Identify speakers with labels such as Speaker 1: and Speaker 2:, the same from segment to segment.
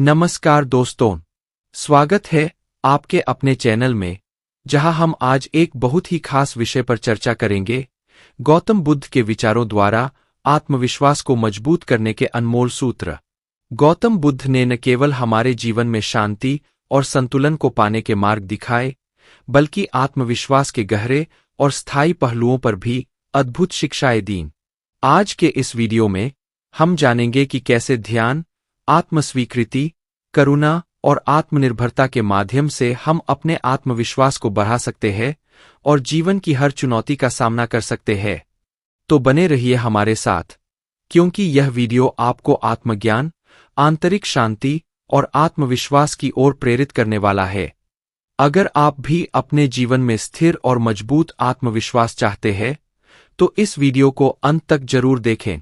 Speaker 1: नमस्कार दोस्तों, स्वागत है आपके अपने चैनल में, जहां हम आज एक बहुत ही खास विषय पर चर्चा करेंगे। गौतम बुद्ध के विचारों द्वारा आत्मविश्वास को मजबूत करने के अनमोल सूत्र। गौतम बुद्ध ने न केवल हमारे जीवन में शांति और संतुलन को पाने के मार्ग दिखाए, बल्कि आत्मविश्वास के गहरे और स्थायी पहलुओं पर भी अद्भुत शिक्षाएं दीं। आज के इस वीडियो में हम जानेंगे कि कैसे ध्यान, आत्मस्वीकृति, करुणा और आत्मनिर्भरता के माध्यम से हम अपने आत्मविश्वास को बढ़ा सकते हैं और जीवन की हर चुनौती का सामना कर सकते हैं। तो बने रहिए हमारे साथ, क्योंकि यह वीडियो आपको आत्मज्ञान, आंतरिक शांति और आत्मविश्वास की ओर प्रेरित करने वाला है। अगर आप भी अपने जीवन में स्थिर और मजबूत आत्मविश्वास चाहते हैं, तो इस वीडियो को अंत तक जरूर देखें।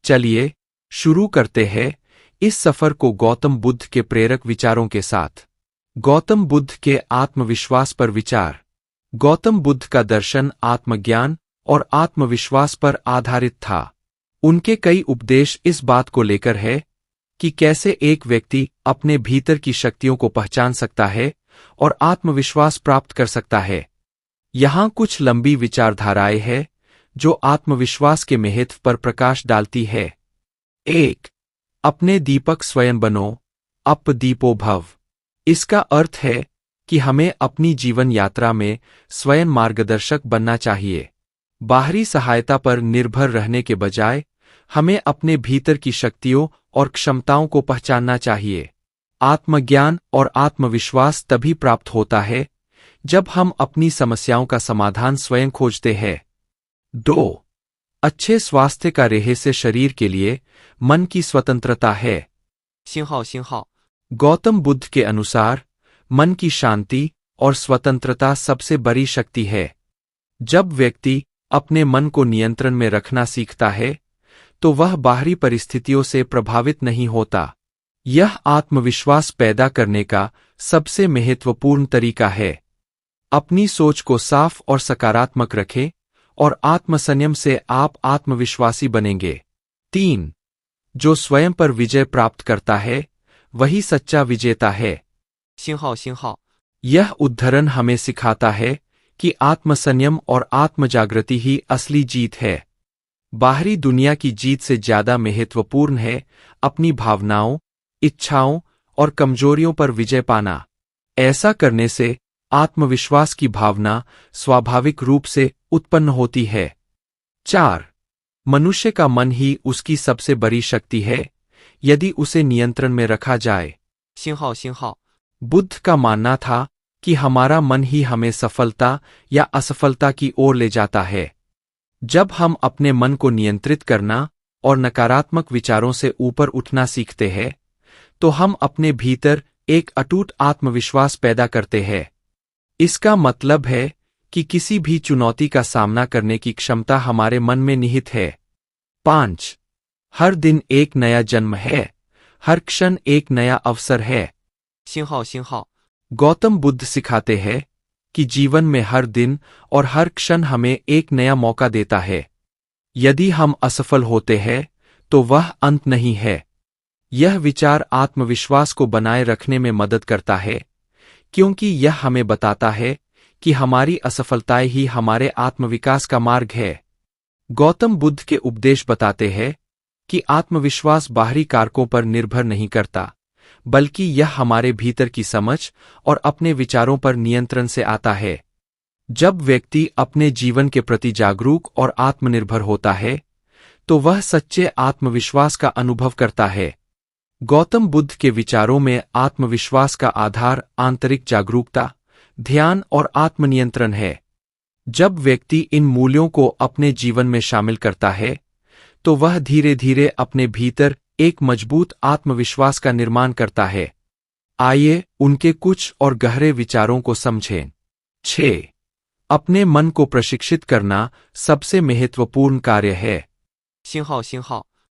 Speaker 1: चलिए शुरू करते हैं इस सफर को गौतम बुद्ध के प्रेरक विचारों के साथ। गौतम बुद्ध के आत्मविश्वास पर विचार। गौतम बुद्ध का दर्शन आत्मज्ञान और आत्मविश्वास पर आधारित था। उनके कई उपदेश इस बात को लेकर है कि कैसे एक व्यक्ति अपने भीतर की शक्तियों को पहचान सकता है और आत्मविश्वास प्राप्त कर सकता है। यहाँ कुछ लंबी विचारधाराएं हैं जो आत्मविश्वास के महत्व पर प्रकाश डालती है। 1. अपने दीपक स्वयं बनो, अप दीपो भव। इसका अर्थ है कि हमें अपनी जीवन यात्रा में स्वयं मार्गदर्शक बनना चाहिए। बाहरी सहायता पर निर्भर रहने के बजाय हमें अपने भीतर की शक्तियों और क्षमताओं को पहचानना चाहिए। आत्मज्ञान और आत्मविश्वास तभी प्राप्त होता है जब हम अपनी समस्याओं का समाधान स्वयं खोजते हैं। 2. अच्छे स्वास्थ्य का रहस्य शरीर के लिए मन की स्वतंत्रता है। गौतम बुद्ध के अनुसार मन की शांति और स्वतंत्रता सबसे बड़ी शक्ति है। जब व्यक्ति अपने मन को नियंत्रण में रखना सीखता है, तो वह बाहरी परिस्थितियों से प्रभावित नहीं होता। यह आत्मविश्वास पैदा करने का सबसे महत्वपूर्ण तरीका है। अपनी सोच को साफ और सकारात्मक रखें और आत्मसंयम से आप आत्मविश्वासी बनेंगे। 3. जो स्वयं पर विजय प्राप्त करता है, वही सच्चा विजेता है। यह उद्धरण हमें सिखाता है कि आत्मसंयम और आत्मजागृति ही असली जीत है। बाहरी दुनिया की जीत से ज्यादा महत्वपूर्ण है अपनी भावनाओं, इच्छाओं और कमजोरियों पर विजय पाना। ऐसा करने से आत्मविश्वास की भावना स्वाभाविक रूप से उत्पन्न होती है। 4. मनुष्य का मन ही उसकी सबसे बड़ी शक्ति है यदि उसे नियंत्रण में रखा जाए। बुद्ध का मानना था कि हमारा मन ही हमें सफलता या असफलता की ओर ले जाता है। जब हम अपने मन को नियंत्रित करना और नकारात्मक विचारों से ऊपर उठना सीखते हैं, तो हम अपने भीतर एक अटूट आत्मविश्वास पैदा करते हैं। इसका मतलब है कि किसी भी चुनौती का सामना करने की क्षमता हमारे मन में निहित है। 5. हर दिन एक नया जन्म है, हर क्षण एक नया अवसर है। गौतम बुद्ध सिखाते हैं कि जीवन में हर दिन और हर क्षण हमें एक नया मौका देता है। यदि हम असफल होते हैं, तो वह अंत नहीं है। यह विचार आत्मविश्वास को बनाए रखने में मदद करता है, क्योंकि यह हमें बताता है कि हमारी असफलताएं ही हमारे आत्मविकास का मार्ग है। गौतम बुद्ध के उपदेश बताते हैं कि आत्मविश्वास बाहरी कारकों पर निर्भर नहीं करता, बल्कि यह हमारे भीतर की समझ और अपने विचारों पर नियंत्रण से आता है। जब व्यक्ति अपने जीवन के प्रति जागरूक और आत्मनिर्भर होता है, तो वह सच्चे आत्मविश्वास का अनुभव करता है। गौतम बुद्ध के विचारों में आत्मविश्वास का आधार आंतरिक जागरूकता, ध्यान और आत्मनियंत्रण है। जब व्यक्ति इन मूल्यों को अपने जीवन में शामिल करता है, तो वह धीरे धीरे अपने भीतर एक मजबूत आत्मविश्वास का निर्माण करता है। आइए उनके कुछ और गहरे विचारों को समझें। 6. अपने मन को प्रशिक्षित करना सबसे महत्वपूर्ण कार्य है।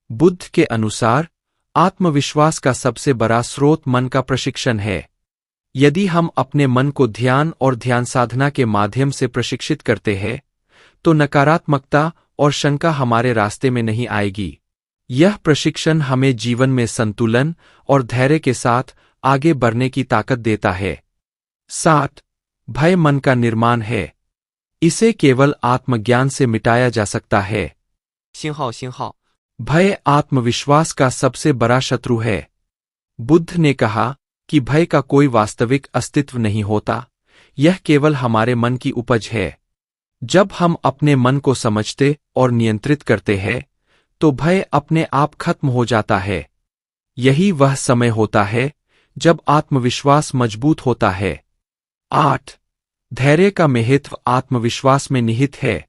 Speaker 1: बुद्ध के अनुसार आत्मविश्वास का सबसे बड़ा स्रोत मन का प्रशिक्षण है। यदि हम अपने मन को ध्यान और ध्यान साधना के माध्यम से प्रशिक्षित करते हैं, तो नकारात्मकता और शंका हमारे रास्ते में नहीं आएगी। यह प्रशिक्षण हमें जीवन में संतुलन और धैर्य के साथ आगे बढ़ने की ताकत देता है। 7. भय मन का निर्माण है। इसे केवल आत्मज्ञान से मिटाया जा सकता है।
Speaker 2: 星号
Speaker 1: भय आत्मविश्वास का सबसे बड़ा शत्रु है। बुद्ध ने कहा कि भय का कोई वास्तविक अस्तित्व नहीं होता, यह केवल हमारे मन की उपज है। जब हम अपने मन को समझते और नियंत्रित करते हैं, तो भय अपने आप खत्म हो जाता है। यही वह समय होता है जब आत्मविश्वास मजबूत होता है। 8. धैर्य का महत्व आत्मविश्वास में निहित है।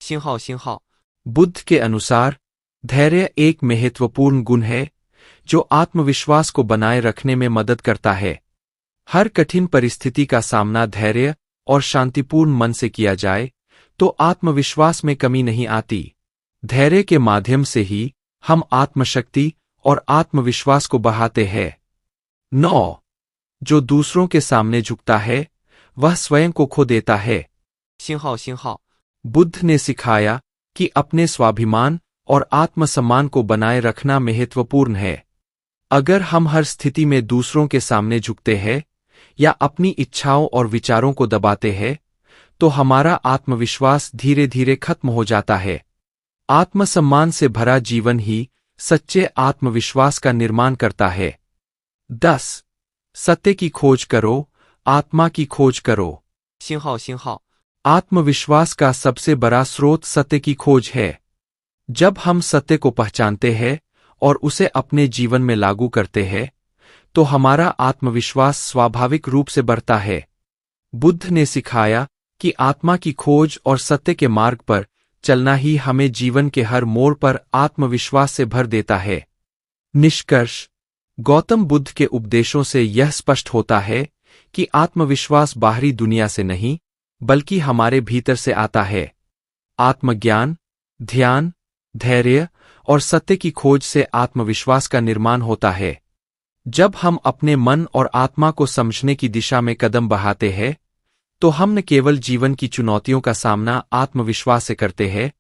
Speaker 2: 星号
Speaker 1: बुद्ध के अनुसार धैर्य एक महत्वपूर्ण गुण है जो आत्मविश्वास को बनाए रखने में मदद करता है। हर कठिन परिस्थिति का सामना धैर्य और शांतिपूर्ण मन से किया जाए तो आत्मविश्वास में कमी नहीं आती। धैर्य के माध्यम से ही हम आत्मशक्ति और आत्मविश्वास को बढ़ाते हैं। 9. जो दूसरों के सामने झुकता है वह स्वयं को खो देता है।
Speaker 2: 星号
Speaker 1: बुद्ध ने सिखाया कि अपने स्वाभिमान और आत्मसम्मान को बनाए रखना महत्वपूर्ण है। अगर हम हर स्थिति में दूसरों के सामने झुकते हैं या अपनी इच्छाओं और विचारों को दबाते हैं, तो हमारा आत्मविश्वास धीरे धीरे खत्म हो जाता है। आत्मसम्मान से भरा जीवन ही सच्चे आत्मविश्वास का निर्माण करता है। 10. सत्य की खोज करो, आत्मा की खोज करो।
Speaker 2: 星号
Speaker 1: आत्मविश्वास का सबसे बड़ा स्रोत सत्य की खोज है। जब हम सत्य को पहचानते हैं और उसे अपने जीवन में लागू करते हैं, तो हमारा आत्मविश्वास स्वाभाविक रूप से बढ़ता है। बुद्ध ने सिखाया कि आत्मा की खोज और सत्य के मार्ग पर चलना ही हमें जीवन के हर मोड़ पर आत्मविश्वास से भर देता है। निष्कर्ष: गौतम बुद्ध के उपदेशों से यह स्पष्ट होता है कि आत्मविश्वास बाहरी दुनिया से नहीं, बल्कि हमारे भीतर से आता है। आत्मज्ञान, ध्यान, धैर्य और सत्य की खोज से आत्मविश्वास का निर्माण होता है। जब हम अपने मन और आत्मा को समझने की दिशा में कदम बढ़ाते हैं, तो हम न केवल जीवन की चुनौतियों का सामना आत्मविश्वास से करते हैं,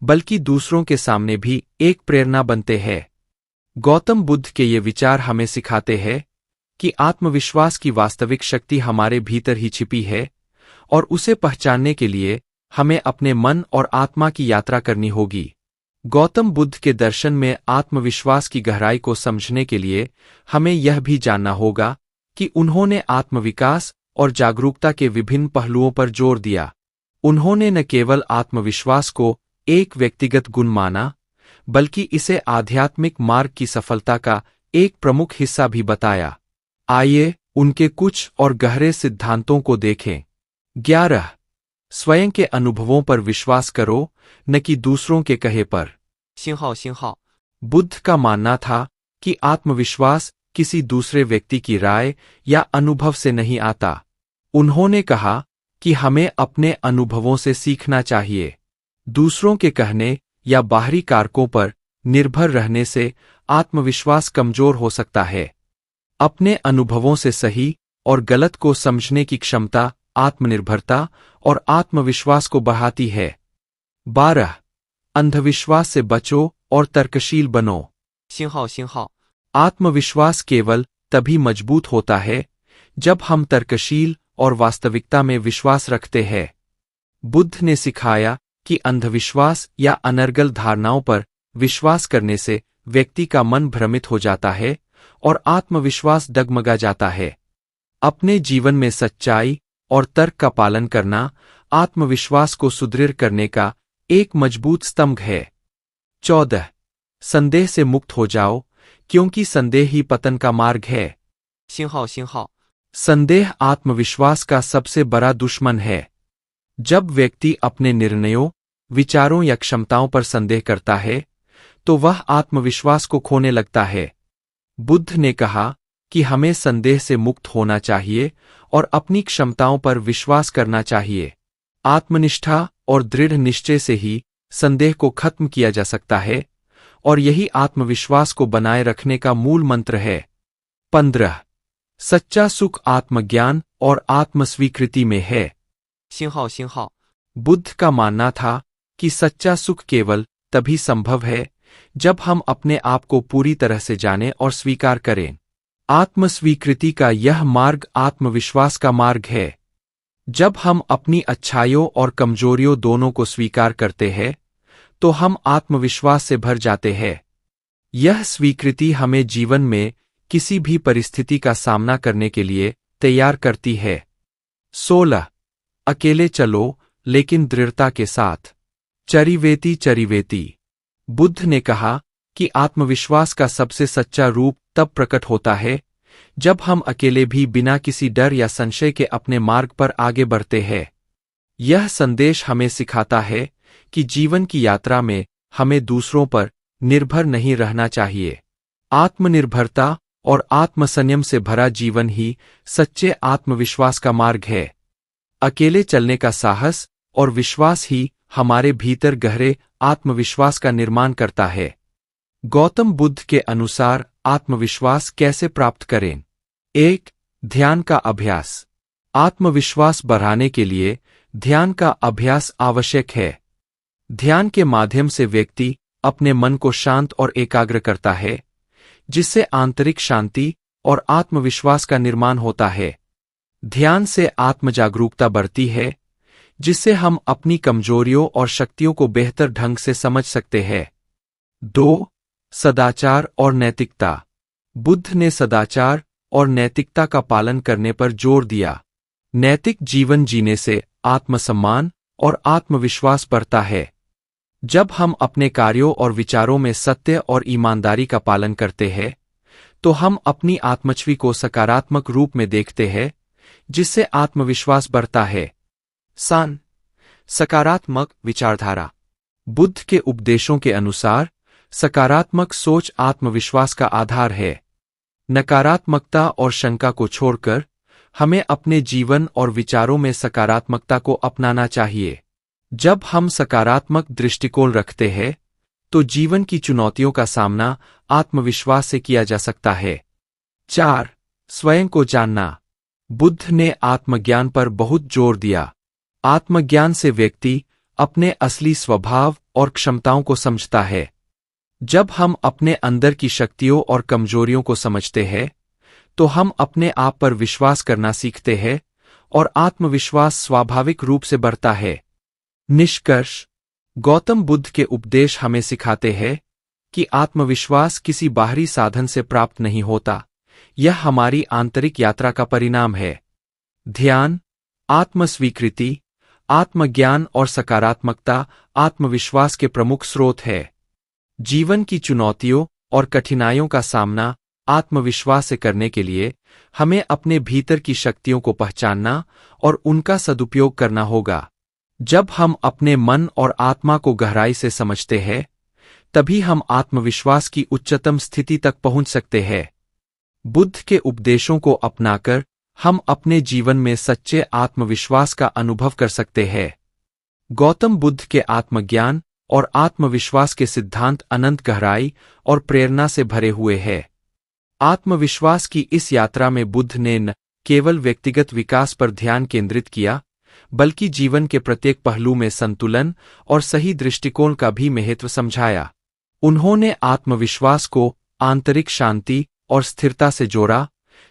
Speaker 1: बल्कि दूसरों के सामने भी एक प्रेरणा बनते हैं। गौतम बुद्ध के ये विचार हमें सिखाते हैं कि आत्मविश्वास की वास्तविक शक्ति हमारे भीतर ही छिपी है और उसे पहचानने के लिए हमें अपने मन और आत्मा की यात्रा करनी होगी। गौतम बुद्ध के दर्शन में आत्मविश्वास की गहराई को समझने के लिए हमें यह भी जानना होगा कि उन्होंने आत्मविकास और जागरूकता के विभिन्न पहलुओं पर जोर दिया। उन्होंने न केवल आत्मविश्वास को एक व्यक्तिगत गुण माना, बल्कि इसे आध्यात्मिक मार्ग की सफलता का एक प्रमुख हिस्सा भी बताया। आइए उनके कुछ और गहरे सिद्धांतों को देखें। 11. स्वयं के अनुभवों पर विश्वास करो, न कि दूसरों के कहे पर।
Speaker 2: 星号
Speaker 1: बुद्ध का मानना था कि आत्मविश्वास किसी दूसरे व्यक्ति की राय या अनुभव से नहीं आता। उन्होंने कहा कि हमें अपने अनुभवों से सीखना चाहिए। दूसरों के कहने या बाहरी कारकों पर निर्भर रहने से आत्मविश्वास कमजोर हो सकता है। अपने अनुभवों से सही और गलत को समझने की क्षमता आत्मनिर्भरता और आत्मविश्वास को बढ़ाती है। 12. अंधविश्वास से बचो और तर्कशील बनो।
Speaker 2: 星号
Speaker 1: आत्मविश्वास केवल तभी मजबूत होता है जब हम तर्कशील और वास्तविकता में विश्वास रखते हैं। बुद्ध ने सिखाया कि अंधविश्वास या अनर्गल धारणाओं पर विश्वास करने से व्यक्ति का मन भ्रमित हो जाता है और आत्मविश्वास डगमगा जाता है। अपने जीवन में सच्चाई और तर्क का पालन करना आत्मविश्वास को सुदृढ़ करने का एक मजबूत स्तंभ है। 14. संदेह से मुक्त हो जाओ, क्योंकि संदेह ही पतन का मार्ग है।
Speaker 2: 星号
Speaker 1: संदेह आत्मविश्वास का सबसे बड़ा दुश्मन है। जब व्यक्ति अपने निर्णयों, विचारों या क्षमताओं पर संदेह करता है, तो वह आत्मविश्वास को खोने लगता है। बुद्ध ने कहा कि हमें संदेह से मुक्त होना चाहिए और अपनी क्षमताओं पर विश्वास करना चाहिए। आत्मनिष्ठा और दृढ़ निश्चय से ही संदेह को खत्म किया जा सकता है और यही आत्मविश्वास को बनाए रखने का मूल मंत्र है। 15. सच्चा सुख आत्मज्ञान और आत्मस्वीकृति में है।
Speaker 2: 星号
Speaker 1: बुद्ध का मानना था कि सच्चा सुख केवल तभी संभव है जब हम अपने आप को पूरी तरह से जानें और स्वीकार करें। आत्मस्वीकृति का यह मार्ग आत्मविश्वास का मार्ग है। जब हम अपनी अच्छाइयों और कमजोरियों दोनों को स्वीकार करते हैं तो हम आत्मविश्वास से भर जाते हैं। यह स्वीकृति हमें जीवन में किसी भी परिस्थिति का सामना करने के लिए तैयार करती है। 16. अकेले चलो लेकिन दृढ़ता के साथ। चरिवेति चरिवेति। बुद्ध ने कहा कि आत्मविश्वास का सबसे सच्चा रूप तब प्रकट होता है जब हम अकेले भी बिना किसी डर या संशय के अपने मार्ग पर आगे बढ़ते हैं। यह संदेश हमें सिखाता है कि जीवन की यात्रा में हमें दूसरों पर निर्भर नहीं रहना चाहिए। आत्मनिर्भरता और आत्मसंयम से भरा जीवन ही सच्चे आत्मविश्वास का मार्ग है। अकेले चलने का साहस और विश्वास ही हमारे भीतर गहरे आत्मविश्वास का निर्माण करता है। गौतम बुद्ध के अनुसार आत्मविश्वास कैसे प्राप्त करें? 1. ध्यान का अभ्यास। आत्मविश्वास बढ़ाने के लिए ध्यान का अभ्यास आवश्यक है। ध्यान के माध्यम से व्यक्ति अपने मन को शांत और एकाग्र करता है, जिससे आंतरिक शांति और आत्मविश्वास का निर्माण होता है। ध्यान से आत्मजागरूकता बढ़ती है, जिससे हम अपनी कमजोरियों और शक्तियों को बेहतर ढंग से समझ सकते हैं। 2. सदाचार और नैतिकता। बुद्ध ने सदाचार और नैतिकता का पालन करने पर जोर दिया। नैतिक जीवन जीने से आत्मसम्मान और आत्मविश्वास बढ़ता है। जब हम अपने कार्यों और विचारों में सत्य और ईमानदारी का पालन करते हैं तो हम अपनी आत्मछवि को सकारात्मक रूप में देखते हैं, जिससे आत्मविश्वास बढ़ता है। सकारात्मक विचारधारा। बुद्ध के उपदेशों के अनुसार सकारात्मक सोच आत्मविश्वास का आधार है। नकारात्मकता और शंका को छोड़कर हमें अपने जीवन और विचारों में सकारात्मकता को अपनाना चाहिए। जब हम सकारात्मक दृष्टिकोण रखते हैं तो जीवन की चुनौतियों का सामना आत्मविश्वास से किया जा सकता है। 4. स्वयं को जानना। बुद्ध ने आत्मज्ञान पर बहुत जोर दिया। आत्मज्ञान से व्यक्ति अपने असली स्वभाव और क्षमताओं को समझता है। जब हम अपने अंदर की शक्तियों और कमजोरियों को समझते हैं तो हम अपने आप पर विश्वास करना सीखते हैं और आत्मविश्वास स्वाभाविक रूप से बढ़ता है। निष्कर्ष। गौतम बुद्ध के उपदेश हमें सिखाते हैं कि आत्मविश्वास किसी बाहरी साधन से प्राप्त नहीं होता, यह हमारी आंतरिक यात्रा का परिणाम है। ध्यान, आत्मस्वीकृति, आत्मज्ञान और सकारात्मकता आत्मविश्वास के प्रमुख स्रोत है। जीवन की चुनौतियों और कठिनाइयों का सामना आत्मविश्वास से करने के लिए हमें अपने भीतर की शक्तियों को पहचानना और उनका सदुपयोग करना होगा। जब हम अपने मन और आत्मा को गहराई से समझते हैं, तभी हम आत्मविश्वास की उच्चतम स्थिति तक पहुंच सकते हैं। बुद्ध के उपदेशों को अपनाकर हम अपने जीवन में सच्चे आत्मविश्वास का अनुभव कर सकते हैं। गौतम बुद्ध के आत्मज्ञान और आत्मविश्वास के सिद्धांत अनंत गहराई और प्रेरणा से भरे हुए हैं। आत्मविश्वास की इस यात्रा में बुद्ध ने न केवल व्यक्तिगत विकास पर ध्यान केंद्रित किया, बल्कि जीवन के प्रत्येक पहलू में संतुलन और सही दृष्टिकोण का भी महत्व समझाया। उन्होंने आत्मविश्वास को आंतरिक शांति और स्थिरता से जोड़ा,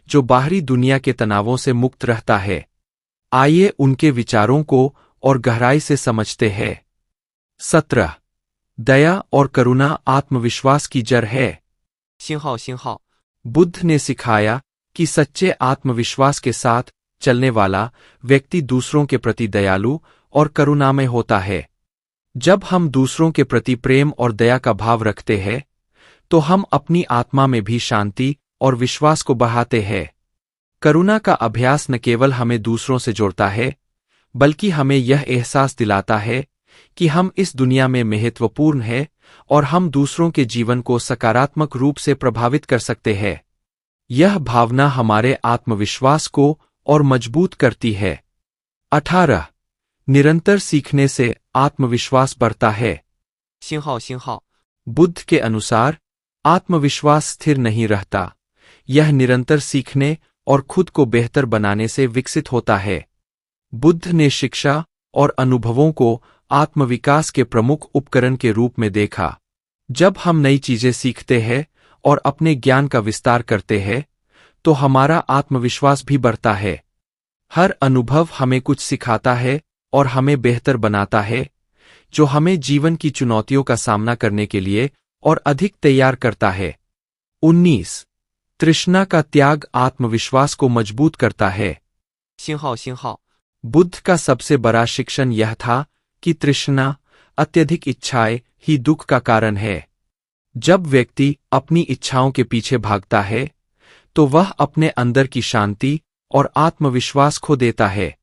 Speaker 1: जो बाहरी दुनिया के तनावों से मुक्त रहता है। आइए उनके विचारों को और गहराई से समझते हैं। 17. दया और करुणा आत्मविश्वास की जड़ है।
Speaker 2: 星号星号
Speaker 1: बुद्ध ने सिखाया कि सच्चे आत्मविश्वास के साथ चलने वाला व्यक्ति दूसरों के प्रति दयालु और करुणामय होता है। जब हम दूसरों के प्रति प्रेम और दया का भाव रखते हैं, तो हम अपनी आत्मा में भी शांति और विश्वास को बढ़ाते हैं। करुणा का अभ्यास न केवल हमें दूसरों से जोड़ता है, बल्कि हमें यह एहसास दिलाता है कि हम इस दुनिया में महत्वपूर्ण हैं और हम दूसरों के जीवन को सकारात्मक रूप से प्रभावित कर सकते हैं। यह भावना हमारे आत्मविश्वास को और मजबूत करती है। 18. निरंतर सीखने से आत्मविश्वास बढ़ता है।
Speaker 2: 星号星号
Speaker 1: बुद्ध के अनुसार आत्मविश्वास स्थिर नहीं रहता, यह निरंतर सीखने और खुद को बेहतर बनाने से विकसित होता है। बुद्ध ने शिक्षा और अनुभवों को आत्मविकास के प्रमुख उपकरण के रूप में देखा। जब हम नई चीजें सीखते हैं और अपने ज्ञान का विस्तार करते हैं तो हमारा आत्मविश्वास भी बढ़ता है। हर अनुभव हमें कुछ सिखाता है और हमें बेहतर बनाता है, जो हमें जीवन की चुनौतियों का सामना करने के लिए और अधिक तैयार करता है। 19. तृष्णा का त्याग आत्मविश्वास को मजबूत करता है।
Speaker 2: 星号星号
Speaker 1: बुद्ध का सबसे बड़ा शिक्षण यह था कि तृष्णा, अत्यधिक इच्छाएं ही दुख का कारण है। जब व्यक्ति अपनी इच्छाओं के पीछे भागता है तो वह अपने अंदर की शांति और आत्मविश्वास खो देता है।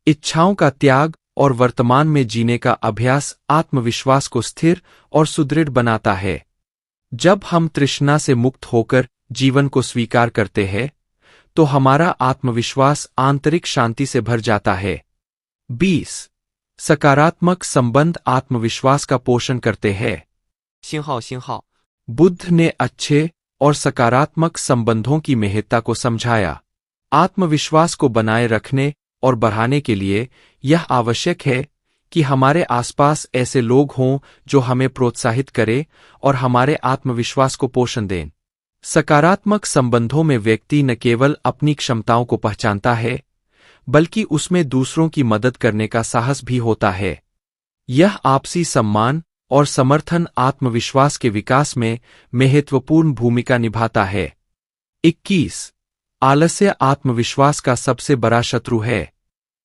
Speaker 1: इच्छाओं का त्याग और वर्तमान में जीने का अभ्यास आत्मविश्वास को स्थिर और सुदृढ़ बनाता है। जब हम तृष्णा से मुक्त होकर जीवन को स्वीकार करते हैं तो हमारा आत्मविश्वास आंतरिक शांति से भर जाता है। 20. सकारात्मक संबंध आत्मविश्वास का पोषण करते हैं।
Speaker 2: 星号星号
Speaker 1: बुद्ध ने अच्छे और सकारात्मक संबंधों की महत्ता को समझाया। आत्मविश्वास को बनाए रखने और बढ़ाने के लिए यह आवश्यक है कि हमारे आसपास ऐसे लोग हों जो हमें प्रोत्साहित करें और हमारे आत्मविश्वास को पोषण दें। सकारात्मक संबंधों में व्यक्ति न केवल अपनी क्षमताओं को पहचानता है, बल्कि उसमें दूसरों की मदद करने का साहस भी होता है। यह आपसी सम्मान और समर्थन आत्मविश्वास के विकास में महत्वपूर्ण भूमिका निभाता है। 21. आलस्य आत्मविश्वास का सबसे बड़ा शत्रु है।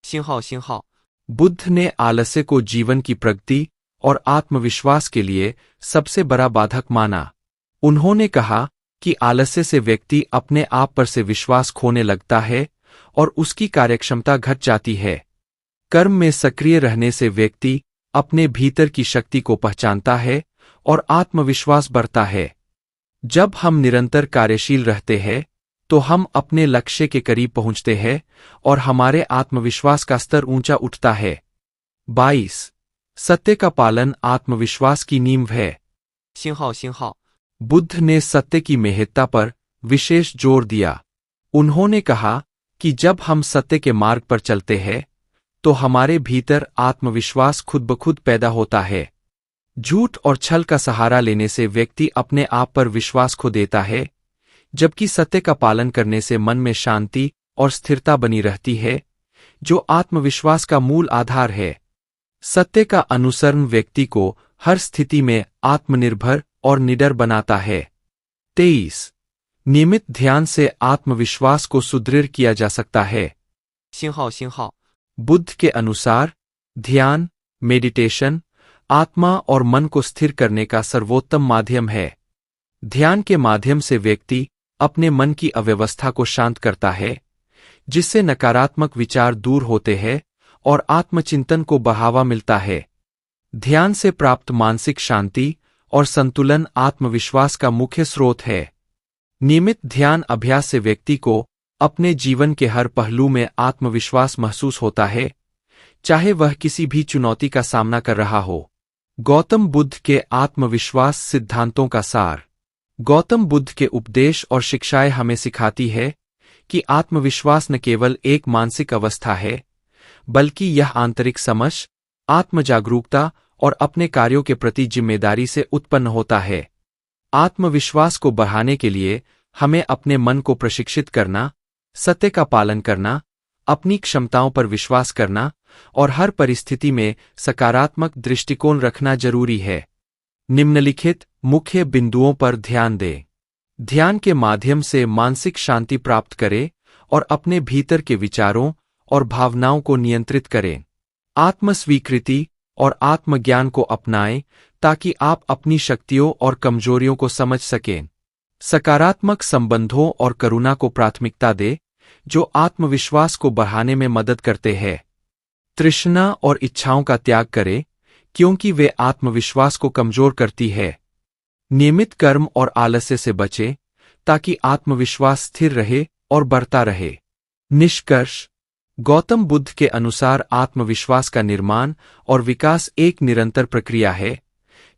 Speaker 2: 星号星号
Speaker 1: बुद्ध ने आलस्य को जीवन की प्रगति और आत्मविश्वास के लिए सबसे बड़ा बाधक माना। उन्होंने कहा कि आलस्य से व्यक्ति अपने आप पर से विश्वास खोने लगता है और उसकी कार्यक्षमता घट जाती है। कर्म में सक्रिय रहने से व्यक्ति अपने भीतर की शक्ति को पहचानता है और आत्मविश्वास बढ़ता है। जब हम निरंतर कार्यशील रहते हैं तो हम अपने लक्ष्य के करीब पहुंचते हैं और हमारे आत्मविश्वास का स्तर ऊंचा उठता है। 22. सत्य का पालन आत्मविश्वास की नींव है।
Speaker 2: 星号星号
Speaker 1: बुद्ध ने सत्य की महत्ता पर विशेष जोर दिया। उन्होंने कहा कि जब हम सत्य के मार्ग पर चलते हैं तो हमारे भीतर आत्मविश्वास खुद ब खुद पैदा होता है। झूठ और छल का सहारा लेने से व्यक्ति अपने आप पर विश्वास खो देता है, जबकि सत्य का पालन करने से मन में शांति और स्थिरता बनी रहती है, जो आत्मविश्वास का मूल आधार है। सत्य का अनुसरण व्यक्ति को हर स्थिति में आत्मनिर्भर और निडर बनाता है। 23. नियमित ध्यान से आत्मविश्वास को सुदृढ़ किया जा सकता है।
Speaker 2: 星号星号
Speaker 1: बुद्ध के अनुसार ध्यान, मेडिटेशन, आत्मा और मन को स्थिर करने का सर्वोत्तम माध्यम है। ध्यान के माध्यम से व्यक्ति अपने मन की अव्यवस्था को शांत करता है, जिससे नकारात्मक विचार दूर होते हैं और आत्मचिंतन को बढ़ावा मिलता है। ध्यान से प्राप्त मानसिक शांति और संतुलन आत्मविश्वास का मुख्य स्रोत है। नियमित ध्यान अभ्यास से व्यक्ति को अपने जीवन के हर पहलू में आत्मविश्वास महसूस होता है, चाहे वह किसी भी चुनौती का सामना कर रहा हो। गौतम बुद्ध के आत्मविश्वास सिद्धांतों का सार। गौतम बुद्ध के उपदेश और शिक्षाएं हमें सिखाती है कि आत्मविश्वास न केवल एक मानसिक अवस्था है, बल्कि यह आंतरिक समझ, आत्मजागरूकता और अपने कार्यों के प्रति जिम्मेदारी से उत्पन्न होता है। आत्मविश्वास को बढ़ाने के लिए हमें अपने मन को प्रशिक्षित करना, सत्य का पालन करना, अपनी क्षमताओं पर विश्वास करना और हर परिस्थिति में सकारात्मक दृष्टिकोण रखना जरूरी है। निम्नलिखित मुख्य बिंदुओं पर ध्यान दें। ध्यान के माध्यम से मानसिक शांति प्राप्त करें और अपने भीतर के विचारों और भावनाओं को नियंत्रित करें। आत्मस्वीकृति और आत्मज्ञान को अपनाएं ताकि आप अपनी शक्तियों और कमजोरियों को समझ सकें। सकारात्मक संबंधों और करुणा को प्राथमिकता दें, जो आत्मविश्वास को बढ़ाने में मदद करते हैं। तृष्णा और इच्छाओं का त्याग करें, क्योंकि वे आत्मविश्वास को कमजोर करती है। नियमित कर्म और आलस्य से बचें, ताकि आत्मविश्वास स्थिर रहे और बढ़ता रहे। निष्कर्ष: गौतम बुद्ध के अनुसार आत्मविश्वास का निर्माण और विकास एक निरंतर प्रक्रिया है,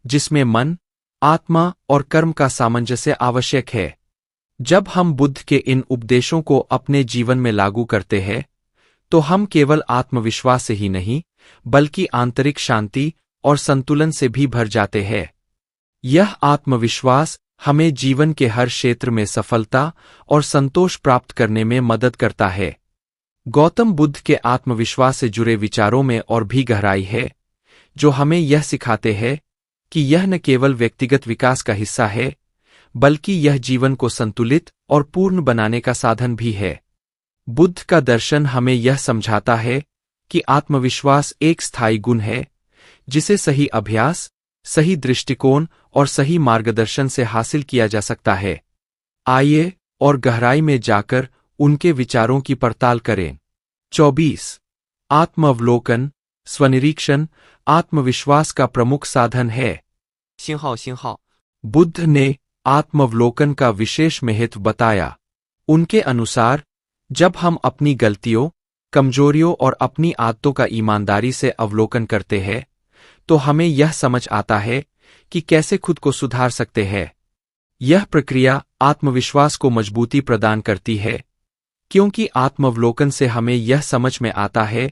Speaker 1: जिसमें मन, आत्मा और कर्म का सामंजस्य आवश्यक है। जब हम बुद्ध के इन उपदेशों को अपने जीवन में लागू करते हैं, तो हम केवल आत्मविश्वास से ही नहीं, बल्कि आंतरिक शांति और संतुलन से भी भर जाते हैं। यह आत्मविश्वास हमें जीवन के हर क्षेत्र में सफलता और संतोष प्राप्त करने में मदद करता है। गौतम बुद्ध के आत्मविश्वास से जुड़े विचारों में और भी गहराई है, जो हमें यह सिखाते हैं कि यह न केवल व्यक्तिगत विकास का हिस्सा है, बल्कि यह जीवन को संतुलित और पूर्ण बनाने का साधन भी है। बुद्ध का दर्शन हमें यह समझाता है कि आत्मविश्वास एक स्थायी गुण है, जिसे सही अभ्यास, सही दृष्टिकोण और सही मार्गदर्शन से हासिल किया जा सकता है। आइए और गहराई में जाकर उनके विचारों की पड़ताल करें। 24 आत्मावलोकन, स्वनिरीक्षण आत्मविश्वास का प्रमुख साधन है।
Speaker 2: 星号，बुद्ध
Speaker 1: ने आत्मावलोकन का विशेष महत्व बताया। उनके अनुसार जब हम अपनी गलतियों, कमजोरियों और अपनी आदतों का ईमानदारी से अवलोकन करते हैं, तो हमें यह समझ आता है कि कैसे खुद को सुधार सकते हैं। यह प्रक्रिया आत्मविश्वास को मजबूती प्रदान करती है, क्योंकि आत्मावलोकन से हमें यह समझ में आता है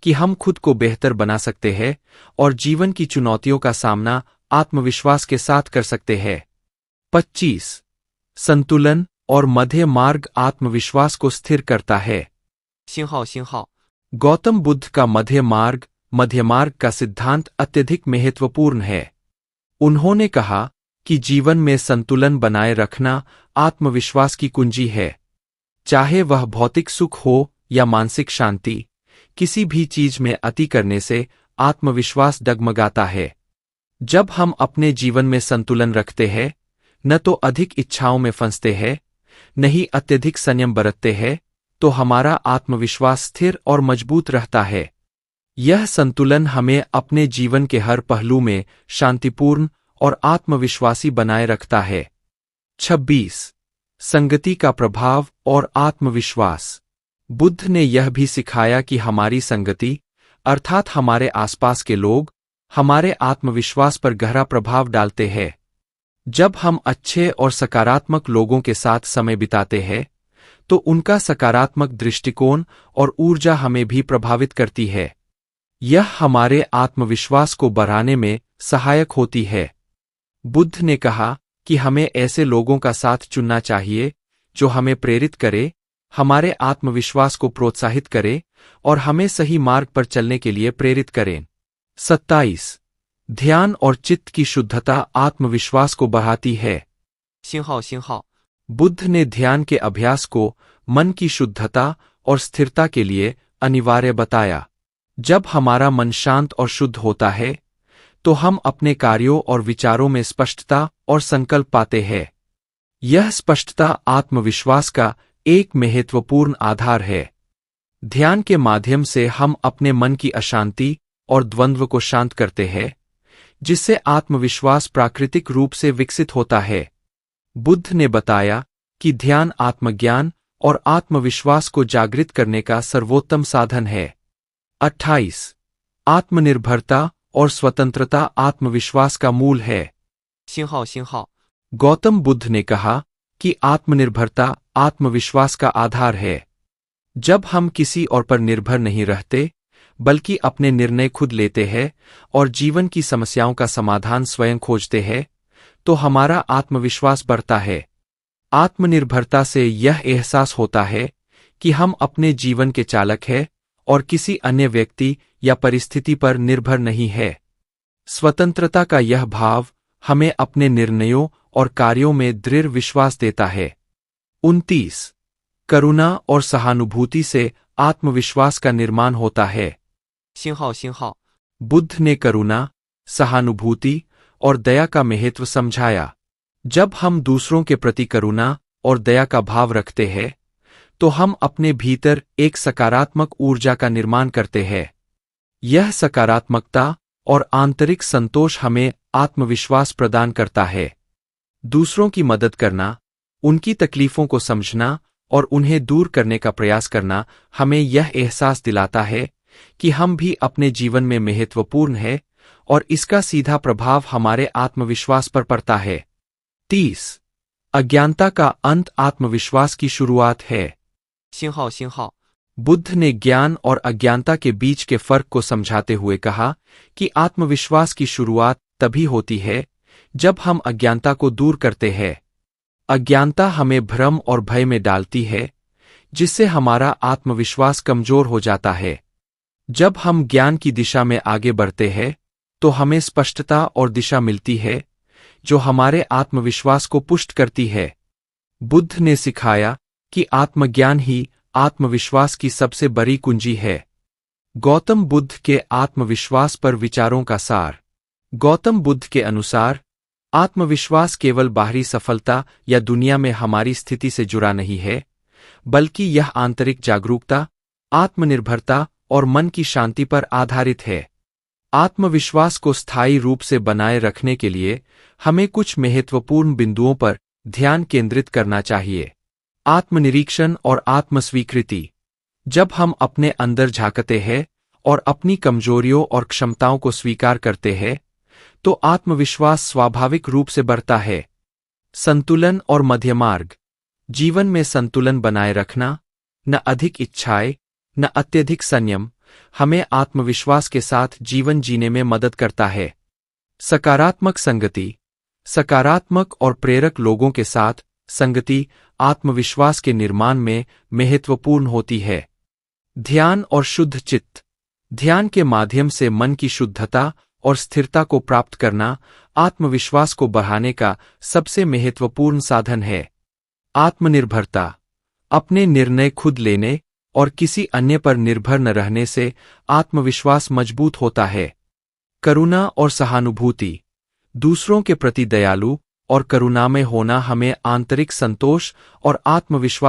Speaker 1: कि हम खुद को बेहतर बना सकते हैं और जीवन की चुनौतियों का सामना आत्मविश्वास के साथ कर सकते हैं। 25 संतुलन और मध्य मार्ग आत्मविश्वास को स्थिर करता है।
Speaker 2: 星号，गौतम
Speaker 1: बुद्ध का मध्य मार्ग का सिद्धांत अत्यधिक महत्वपूर्ण है। उन्होंने कहा कि जीवन में संतुलन बनाए रखना आत्मविश्वास की कुंजी है। चाहे वह भौतिक सुख हो या मानसिक शांति, किसी भी चीज में अति करने से आत्मविश्वास डगमगाता है। जब हम अपने जीवन में संतुलन रखते हैं, न तो अधिक इच्छाओं में फंसते हैं, न ही अत्यधिक संयम बरतते हैं, तो हमारा आत्मविश्वास स्थिर और मजबूत रहता है। यह संतुलन हमें अपने जीवन के हर पहलू में शांतिपूर्ण और आत्मविश्वासी बनाए रखता है। 26 संगति का प्रभाव और आत्मविश्वास। बुद्ध ने यह भी सिखाया कि हमारी संगति, अर्थात हमारे आसपास के लोग, हमारे आत्मविश्वास पर गहरा प्रभाव डालते हैं। जब हम अच्छे और सकारात्मक लोगों के साथ समय बिताते हैं, तो उनका सकारात्मक दृष्टिकोण और ऊर्जा हमें भी प्रभावित करती है। यह हमारे आत्मविश्वास को बढ़ाने में सहायक होती है। बुद्ध ने कहा कि हमें ऐसे लोगों का साथ चुनना चाहिए जो हमें प्रेरित करे, हमारे आत्मविश्वास को प्रोत्साहित करे और हमें सही मार्ग पर चलने के लिए प्रेरित करें। 27 ध्यान और चित्त की शुद्धता आत्मविश्वास को बढ़ाती है।
Speaker 2: 星号，बुद्ध
Speaker 1: ने ध्यान के अभ्यास को मन की शुद्धता और स्थिरता के लिए अनिवार्य बताया। जब हमारा मन शांत और शुद्ध होता है, तो हम अपने कार्यों और विचारों में स्पष्टता और संकल्प पाते हैं। यह स्पष्टता आत्मविश्वास का एक महत्वपूर्ण आधार है। ध्यान के माध्यम से हम अपने मन की अशांति और द्वंद्व को शांत करते हैं, जिससे आत्मविश्वास प्राकृतिक रूप से विकसित होता है। बुद्ध ने बताया कि ध्यान आत्मज्ञान और आत्मविश्वास को जागृत करने का सर्वोत्तम साधन है। 28 आत्मनिर्भरता और स्वतंत्रता आत्मविश्वास का मूल है।
Speaker 2: 星号，गौतम
Speaker 1: बुद्ध ने कहा कि आत्मनिर्भरता आत्मविश्वास का आधार है। जब हम किसी और पर निर्भर नहीं रहते, बल्कि अपने निर्णय खुद लेते हैं और जीवन की समस्याओं का समाधान स्वयं खोजते हैं, तो हमारा आत्मविश्वास बढ़ता है। आत्मनिर्भरता से यह एहसास होता है कि हम अपने जीवन के चालक हैं और किसी अन्य व्यक्ति या परिस्थिति पर निर्भर नहीं है। स्वतंत्रता का यह भाव हमें अपने निर्णयों और कार्यों में दृढ़ विश्वास देता है। 29 करुणा और सहानुभूति से आत्मविश्वास का निर्माण होता है।
Speaker 2: 星号，बुद्ध
Speaker 1: ने करुणा, सहानुभूति और दया का महत्व समझाया। जब हम दूसरों के प्रति करुणा और दया का भाव रखते हैं, तो हम अपने भीतर एक सकारात्मक ऊर्जा का निर्माण करते हैं। यह सकारात्मकता और आंतरिक संतोष हमें आत्मविश्वास प्रदान करता है। दूसरों की मदद करना, उनकी तकलीफों को समझना और उन्हें दूर करने का प्रयास करना हमें यह एहसास दिलाता है कि हम भी अपने जीवन में महत्वपूर्ण हैं और इसका सीधा प्रभाव हमारे आत्मविश्वास पर पड़ता है। 30 अज्ञानता का अंत आत्मविश्वास की शुरुआत है।
Speaker 2: 星号，बुद्ध
Speaker 1: ने ज्ञान और अज्ञानता के बीच के फर्क को समझाते हुए कहा कि आत्मविश्वास की शुरुआत तभी होती है जब हम अज्ञानता को दूर करते हैं, अज्ञानता हमें भ्रम और भय में डालती है, जिससे हमारा आत्मविश्वास कमजोर हो जाता है। जब हम ज्ञान की दिशा में आगे बढ़ते हैं, तो हमें स्पष्टता और दिशा मिलती है, जो हमारे आत्मविश्वास को पुष्ट करती है। बुद्ध ने सिखाया कि आत्मज्ञान ही आत्मविश्वास की सबसे बड़ी कुंजी है। गौतम बुद्ध के आत्मविश्वास पर विचारों का सार। गौतम बुद्ध के अनुसार आत्मविश्वास केवल बाहरी सफलता या दुनिया में हमारी स्थिति से जुड़ा नहीं है, बल्कि यह आंतरिक जागरूकता, आत्मनिर्भरता और मन की शांति पर आधारित है। आत्मविश्वास को स्थायी रूप से बनाए रखने के लिए हमें कुछ महत्वपूर्ण बिंदुओं पर ध्यान केंद्रित करना चाहिए। आत्मनिरीक्षण और आत्मस्वीकृति। जब हम अपने अंदर झांकते हैं और अपनी कमजोरियों और क्षमताओं को स्वीकार करते हैं, तो आत्मविश्वास स्वाभाविक रूप से बढ़ता है। संतुलन और मध्यमार्ग। जीवन में संतुलन बनाए रखना, न अधिक इच्छाएं, न अत्यधिक संयम, हमें आत्मविश्वास के साथ जीवन जीने में मदद करता है। सकारात्मक संगति। सकारात्मक और प्रेरक लोगों के साथ संगति आत्मविश्वास के निर्माण में महत्वपूर्ण होती है। ध्यान और शुद्ध चित्त। ध्यान के माध्यम से मन की शुद्धता और स्थिरता को प्राप्त करना आत्मविश्वास को बढ़ाने का सबसे महत्वपूर्ण साधन है। आत्मनिर्भरता। अपने निर्णय खुद लेने और किसी अन्य पर निर्भर न रहने से आत्मविश्वास मजबूत होता है। करुणा और सहानुभूति। दूसरों के प्रति दयालु और करुणामय होना हमें आंतरिक संतोष और आत्मविश्वास